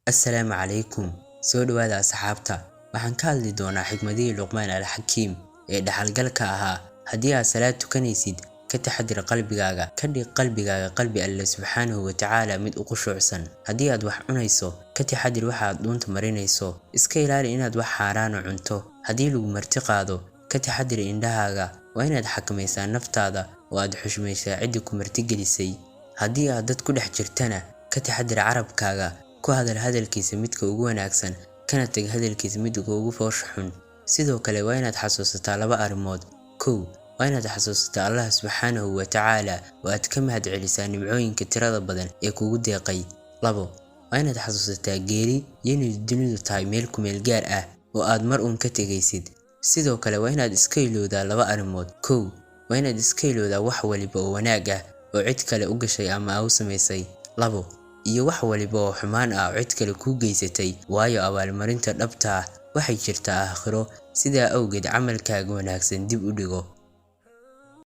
Assalaamu calaykum. Soo dhawaada asxaabta. Waxaan ka hadli doonaa xikmadihii Luqmaan al-Xakiim ee dhaxalgalka ahaa. Haddii aad salaad tukanaysid, ka taxadir qalbigaaga. Ka dhig qalbigaaga qalbi Alle subxaanahu wa tacaala mid u khushuucsan. Haddii aad wax cunayso, ka taxadir waxa aad dhuunta marinayso. Iska ilaali inaad wax xaaraan cunto. Haddii lagu marti qaado, ka taxadir indhahaaga. Waa inaad xakamaysaa naftaada oo aad xushmaysaa cidii ku martigelisay. Haddii aad dad ku dhex jirtana, ka taxadir carabkaaga. Ku hadal hadalkiisa midka ugu wanaagsan, kana tag hadalkiisa midka ugu foosha xun. Sidoo kale waa inaad xasuusataa laba arrimood. Kow, waa inaad xasuusataa Allah subxaanahu wa tacaala oo aad ka mahadcelisaa nimcooyinka tirada badan ee kugu deeqay. Labo, waa inaad xasuusataa geeri iyo inay dunidu tahay meel ku meel gaar ah oo aad mar uun ka tegaysid. Sidoo kale waa inaad iska ilowdaa laba arrimood. Kow, waa inaad iska ilowdaa wax waliba oo wanaag ah oo cid kale u gashay ama u samaysay. Labo, iyo wax waliba oo xumaan ah oo cid kale ku geysatay, waayo abaalmarinta dhabta ah waxay jirtaa aakhiro. Sidaa awgeed camalkaaga wanaagsan dib u dhigo.